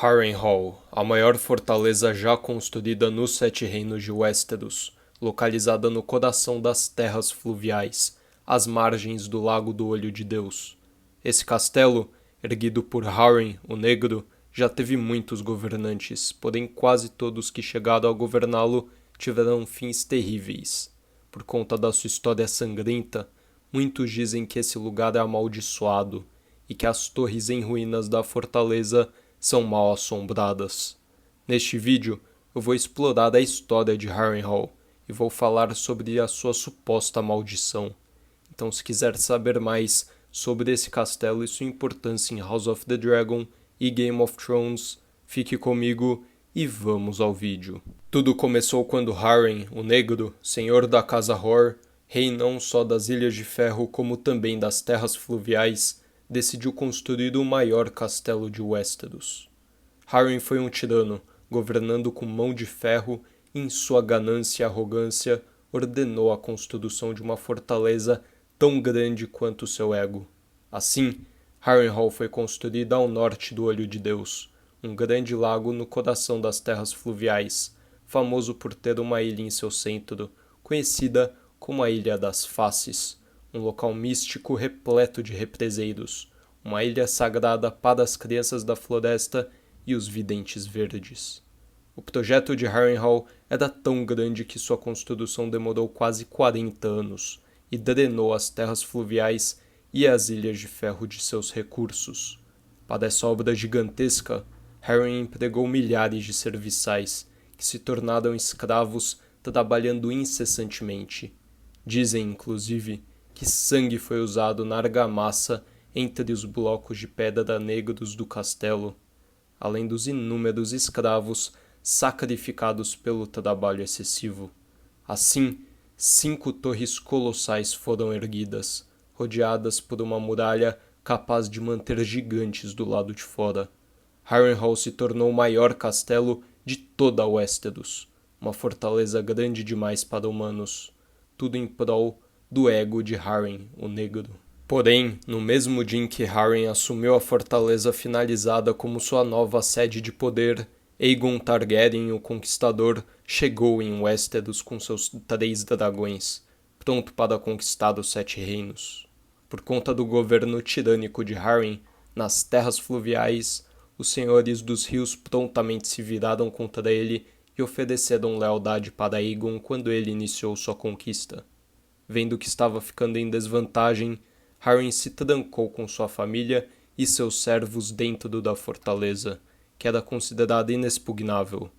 Harrenhal, a maior fortaleza já construída nos Sete Reinos de Westeros, localizada no coração das terras fluviais, às margens do Lago do Olho de Deus. Esse castelo, erguido por Harren, o Negro, já teve muitos governantes, porém quase todos que chegaram a governá-lo tiveram fins terríveis. Por conta da sua história sangrenta, muitos dizem que esse lugar é amaldiçoado e que as torres em ruínas da fortaleza são mal assombradas. Neste vídeo, eu vou explorar a história de Harrenhal e vou falar sobre a sua suposta maldição. Então, se quiser saber mais sobre esse castelo e sua importância em House of the Dragon e Game of Thrones, fique comigo e vamos ao vídeo. Tudo começou quando Harren, o Negro, senhor da Casa Hor, rei não só das Ilhas de Ferro como também das terras fluviais, decidiu construir o maior castelo de Westeros. Harren foi um tirano, governando com mão de ferro e em sua ganância e arrogância ordenou a construção de uma fortaleza tão grande quanto seu ego. Assim, Harrenhal foi construída ao norte do Olho de Deus, um grande lago no coração das terras fluviais, famoso por ter uma ilha em seu centro, conhecida como a Ilha das Faces, um local místico repleto de represeiros, uma ilha sagrada para as crianças da floresta e os videntes verdes. O projeto de Harrenhal era tão grande que sua construção demorou quase 40 anos e drenou as terras fluviais e as Ilhas de Ferro de seus recursos. Para essa obra gigantesca, Harren empregou milhares de serviçais, que se tornaram escravos trabalhando incessantemente. Dizem, inclusive, que sangue foi usado na argamassa entre os blocos de pedra negros do castelo, além dos inúmeros escravos sacrificados pelo trabalho excessivo. Assim, 5 torres colossais foram erguidas, rodeadas por uma muralha capaz de manter gigantes do lado de fora. Harrenhal se tornou o maior castelo de toda Westeros, uma fortaleza grande demais para humanos, tudo em prol do ego de Harren, o Negro. Porém, no mesmo dia em que Harren assumiu a fortaleza finalizada como sua nova sede de poder, Aegon Targaryen, o Conquistador, chegou em Westeros com seus 3 dragões, pronto para conquistar os 7 reinos. Por conta do governo tirânico de Harren, nas terras fluviais, os senhores dos rios prontamente se viraram contra ele e ofereceram lealdade para Aegon quando ele iniciou sua conquista. Vendo que estava ficando em desvantagem, Harren se trancou com sua família e seus servos dentro da fortaleza, que era considerada inexpugnável.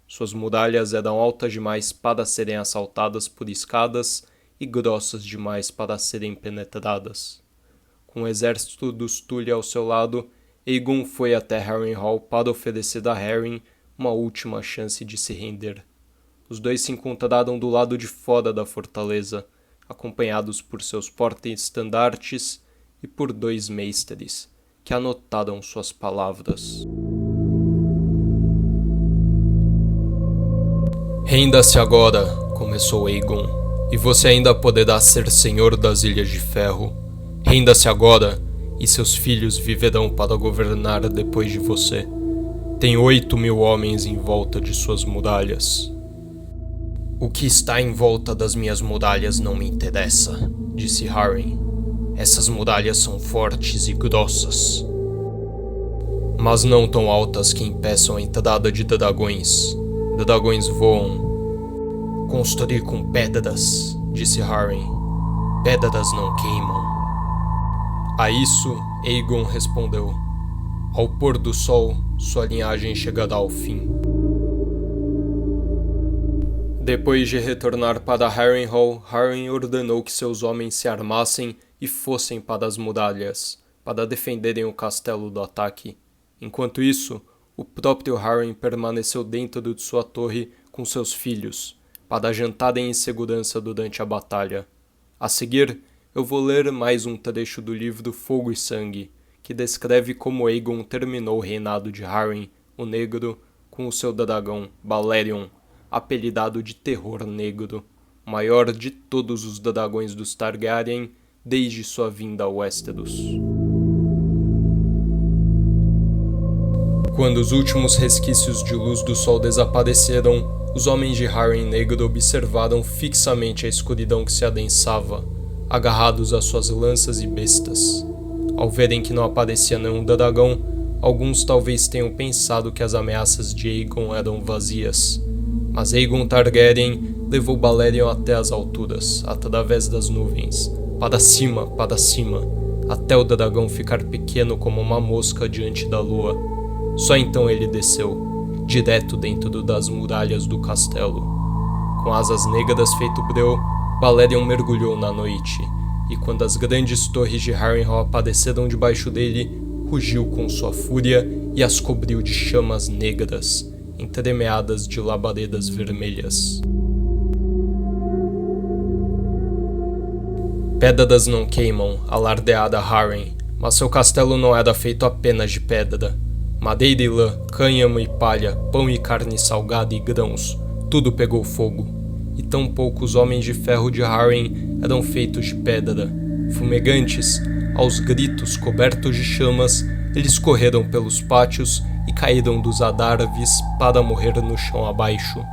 Suas muralhas eram altas demais para serem assaltadas por escadas e grossas demais para serem penetradas. Com o exército dos Tully ao seu lado, Aegon foi até Harrenhal para oferecer a Harren uma última chance de se render. Os dois se encontraram do lado de fora da fortaleza, acompanhados por seus porta-estandartes e por 2 mestres, que anotaram suas palavras. Renda-se agora, começou Aegon, e você ainda poderá ser senhor das Ilhas de Ferro. Renda-se agora, e seus filhos viverão para governar depois de você. Tem 8.000 homens em volta de suas muralhas. O que está em volta das minhas muralhas não me interessa, disse Harren. Essas muralhas são fortes e grossas, mas não tão altas que impeçam a entrada de dragões. Dragões voam. Construir com pedras, disse Harren. Pedras não queimam. A isso, Aegon respondeu. Ao pôr do sol, sua linhagem chegará ao fim. Depois de retornar para Harrenhal, Harren ordenou que seus homens se armassem e fossem para as muralhas, para defenderem o castelo do ataque. Enquanto isso, o próprio Harren permaneceu dentro de sua torre com seus filhos, para jantarem em segurança durante a batalha. A seguir, eu vou ler mais um trecho do livro Fogo e Sangue, que descreve como Aegon terminou o reinado de Harren, o Negro, com o seu dragão, Balerion, apelidado de Terror Negro, o maior de todos os dragões dos Targaryen desde sua vinda a Westeros. Quando os últimos resquícios de luz do sol desapareceram, os homens de Harren Negro observaram fixamente a escuridão que se adensava, agarrados às suas lanças e bestas. Ao verem que não aparecia nenhum dragão, alguns talvez tenham pensado que as ameaças de Aegon eram vazias. Mas Aegon Targaryen levou Balerion até as alturas, através das nuvens, para cima, até o dragão ficar pequeno como uma mosca diante da lua. Só então ele desceu, direto dentro das muralhas do castelo. Com asas negras feito breu, Balerion mergulhou na noite, e quando as grandes torres de Harrenhal apareceram debaixo dele, rugiu com sua fúria e as cobriu de chamas negras, entremeadas de labaredas vermelhas. Pedras não queimam, alardeada Harren, mas seu castelo não era feito apenas de pedra. Madeira e lã, cânhamo e palha, pão e carne salgada e grãos, tudo pegou fogo. E tão poucos homens de ferro de Harren eram feitos de pedra. Fumegantes, aos gritos cobertos de chamas, eles correram pelos pátios e caíram dos adarves para morrer no chão abaixo.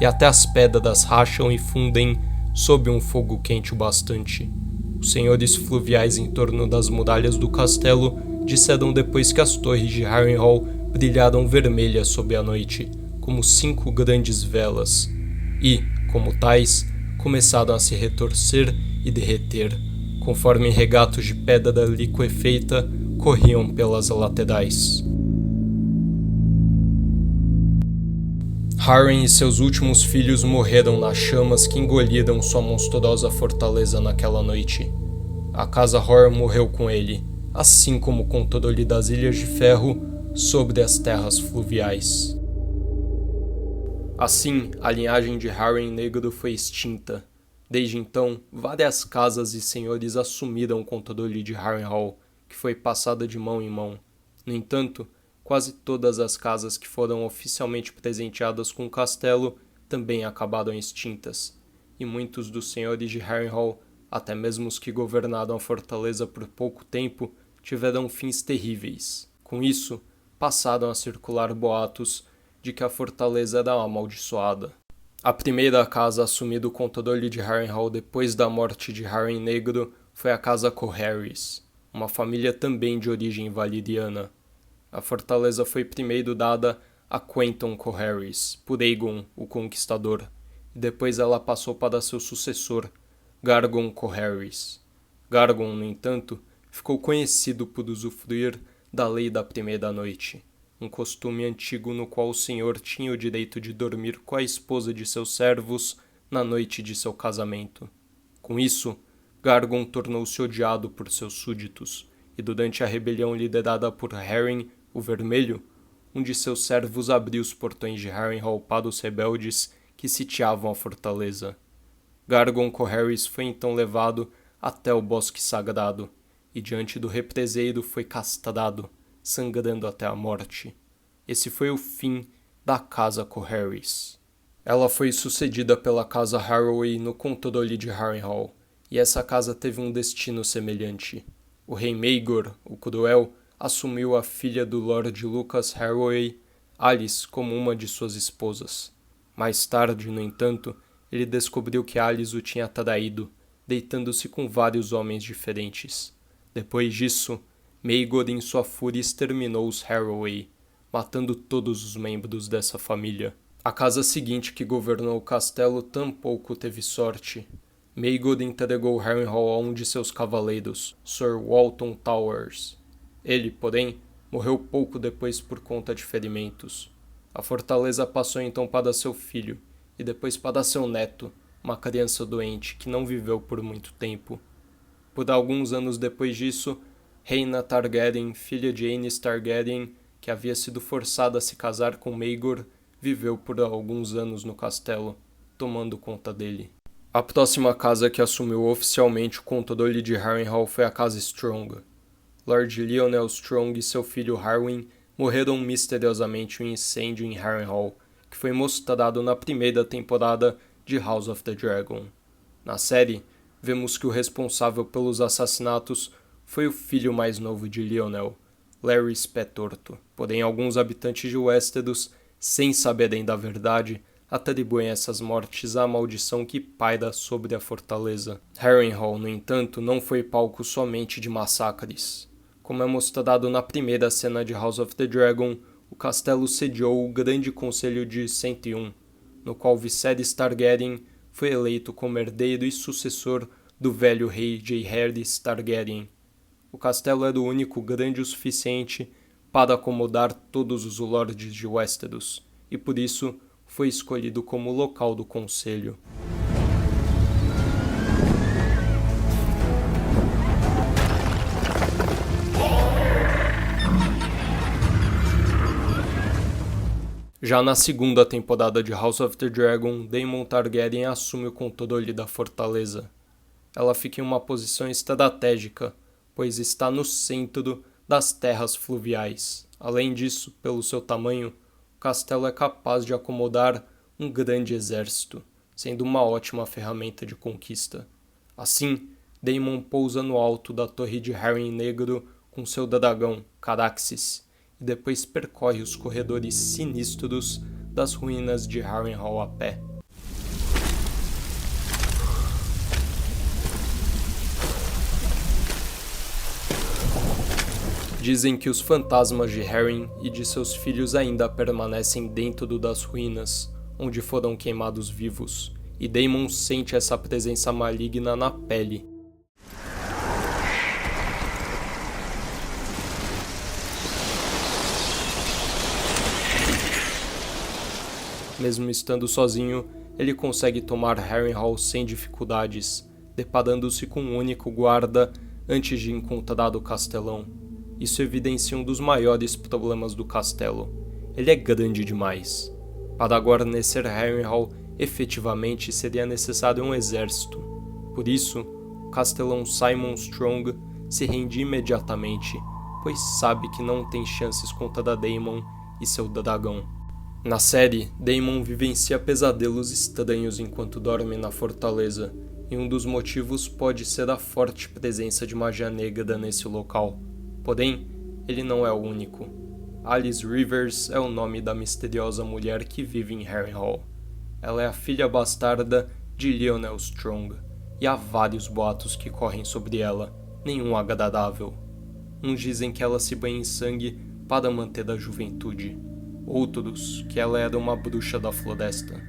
E até as pedras racham e fundem sob um fogo quente o bastante. Os senhores fluviais em torno das muralhas do castelo disseram depois que as torres de Harrenhal brilharam vermelhas sob a noite, como 5 grandes velas, e, como tais, começaram a se retorcer e derreter, conforme regatos de pedra liquefeita corriam pelas laterais. Harren e seus últimos filhos morreram nas chamas que engoliram sua monstruosa fortaleza naquela noite. A casa Hor morreu com ele, assim como o controle das Ilhas de Ferro sobre as terras fluviais. Assim, a linhagem de Harren Negro foi extinta. Desde então, várias casas e senhores assumiram o controle de Harrenhal, que foi passada de mão em mão. No entanto, quase todas as casas que foram oficialmente presenteadas com o castelo também acabaram extintas, e muitos dos senhores de Harrenhal, até mesmo os que governaram a fortaleza por pouco tempo, tiveram fins terríveis. Com isso, passaram a circular boatos de que a fortaleza era amaldiçoada. A primeira casa a assumir o controle de Harrenhal depois da morte de Harren Negro foi a casa Correrys, uma família também de origem valeriana. A fortaleza foi primeiro dada a Quentyn Correrys, por Aegon, o Conquistador, e depois ela passou para seu sucessor, Gargon Correrys. Gargon, no entanto, ficou conhecido por usufruir da lei da primeira noite, um costume antigo no qual o senhor tinha o direito de dormir com a esposa de seus servos na noite de seu casamento. Com isso, Gargon tornou-se odiado por seus súditos, e durante a rebelião liderada por Harren, o Vermelho, um de seus servos abriu os portões de Harrenhal para os rebeldes que sitiavam a fortaleza. Gargon Correrys foi então levado até o Bosque Sagrado, e diante do represeiro foi castrado, sangrando até a morte. Esse foi o fim da casa Correrys. Ela foi sucedida pela casa Harroway no controle de Harrenhal, e essa casa teve um destino semelhante. O rei Maegor, o Cruel, assumiu a filha do Lord Lucas Harroway, Alice, como uma de suas esposas. Mais tarde, no entanto, ele descobriu que Alice o tinha traído, deitando-se com vários homens diferentes. Depois disso, Maegor em sua fúria exterminou os Harroway, matando todos os membros dessa família. A casa seguinte que governou o castelo tampouco teve sorte. Maegor entregou Harrenhal a um de seus cavaleiros, Sir Walton Towers. Ele, porém, morreu pouco depois por conta de ferimentos. A fortaleza passou então para seu filho, e depois para seu neto, uma criança doente que não viveu por muito tempo. Por alguns anos depois disso, Rhaena Targaryen, filha de Aenys Targaryen, que havia sido forçada a se casar com Maegor, viveu por alguns anos no castelo, tomando conta dele. A próxima casa que assumiu oficialmente o controle de Harrenhal foi a casa Strong. Lord Lyonel Strong e seu filho Harwin morreram misteriosamente em um incêndio em Harrenhal, que foi mostrado na primeira temporada de House of the Dragon. Na série, vemos que o responsável pelos assassinatos foi o filho mais novo de Lyonel, Larrys Pé Torto. Porém, alguns habitantes de Westeros, sem saberem da verdade, atribuem essas mortes à maldição que paira sobre a fortaleza. Harrenhal, no entanto, não foi palco somente de massacres. Como é mostrado na primeira cena de House of the Dragon, o castelo sediou o Grande Conselho de 101, no qual Viserys Targaryen foi eleito como herdeiro e sucessor do velho rei Jaehaerys Targaryen. O castelo era o único grande o suficiente para acomodar todos os lordes de Westeros, e por isso foi escolhido como local do conselho. Já na segunda temporada de House of the Dragon, Daemon Targaryen assume o controle da fortaleza. Ela fica em uma posição estratégica, pois está no centro das terras fluviais. Além disso, pelo seu tamanho, o castelo é capaz de acomodar um grande exército, sendo uma ótima ferramenta de conquista. Assim, Daemon pousa no alto da torre de Harren Negro com seu dragão, Caraxes, e depois percorre os corredores sinistros das ruínas de Harrenhal a pé. Dizem que os fantasmas de Harren e de seus filhos ainda permanecem dentro das ruínas, onde foram queimados vivos, e Daemon sente essa presença maligna na pele. Mesmo estando sozinho, ele consegue tomar Harrenhal sem dificuldades, deparando-se com um único guarda antes de encontrar o castelão. Isso evidencia um dos maiores problemas do castelo. Ele é grande demais. Para guarnecer Harrenhal, efetivamente seria necessário um exército. Por isso, o castelão Simon Strong se rende imediatamente, pois sabe que não tem chances contra Daemon e seu dragão. Na série, Daemon vivencia pesadelos estranhos enquanto dorme na fortaleza, e um dos motivos pode ser a forte presença de magia negra nesse local. Porém, ele não é o único. Alice Rivers é o nome da misteriosa mulher que vive em Harrenhal. Ela é a filha bastarda de Lionel Strong, e há vários boatos que correm sobre ela, nenhum agradável. Uns dizem que ela se banha em sangue para manter a juventude. Outros, que ela era uma bruxa da floresta.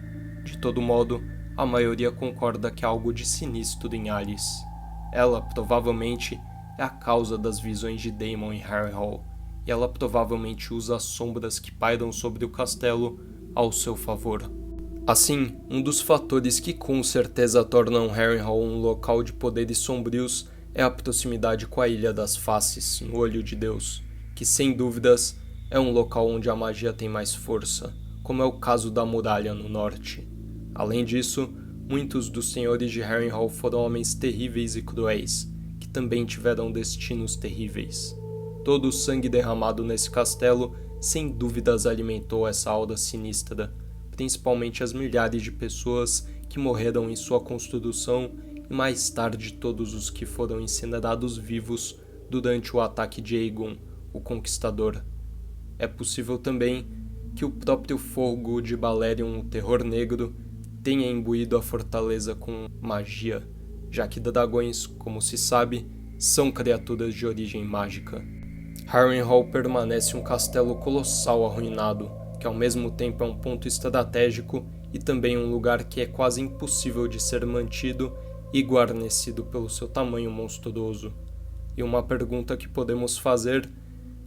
De todo modo, a maioria concorda que há algo de sinistro em Alice. Ela, provavelmente, é a causa das visões de Daemon em Harrenhal, e ela provavelmente usa as sombras que pairam sobre o castelo ao seu favor. Assim, um dos fatores que com certeza tornam Harrenhal um local de poderes sombrios é a proximidade com a Ilha das Faces, no Olho de Deus, que sem dúvidas é um local onde a magia tem mais força, como é o caso da Muralha no norte. Além disso, muitos dos senhores de Harrenhal foram homens terríveis e cruéis, que também tiveram destinos terríveis. Todo o sangue derramado nesse castelo, sem dúvidas alimentou essa aura sinistra, principalmente as milhares de pessoas que morreram em sua construção e mais tarde todos os que foram incinerados vivos durante o ataque de Aegon, o Conquistador. É possível também que o próprio fogo de Balerion, o Terror Negro, tenha imbuído a fortaleza com magia, já que dragões, como se sabe, são criaturas de origem mágica. Harrenhal permanece um castelo colossal arruinado, que ao mesmo tempo é um ponto estratégico e também um lugar que é quase impossível de ser mantido e guarnecido pelo seu tamanho monstruoso. E uma pergunta que podemos fazer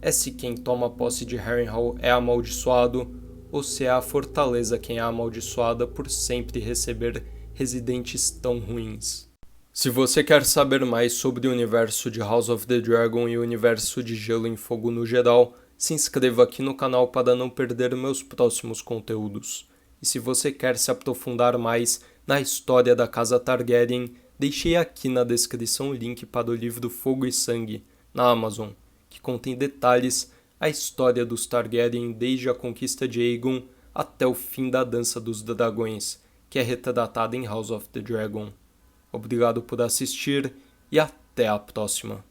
é se quem toma posse de Harrenhal é amaldiçoado ou se é a fortaleza quem é amaldiçoada por sempre receber residentes tão ruins. Se você quer saber mais sobre o universo de House of the Dragon e o universo de Gelo em Fogo no geral, se inscreva aqui no canal para não perder meus próximos conteúdos. E se você quer se aprofundar mais na história da Casa Targaryen, deixei aqui na descrição o link para o livro Fogo e Sangue, na Amazon, que contém detalhes a história dos Targaryen desde a conquista de Aegon até o fim da Dança dos Dragões, que é retratada em House of the Dragon. Obrigado por assistir e até a próxima.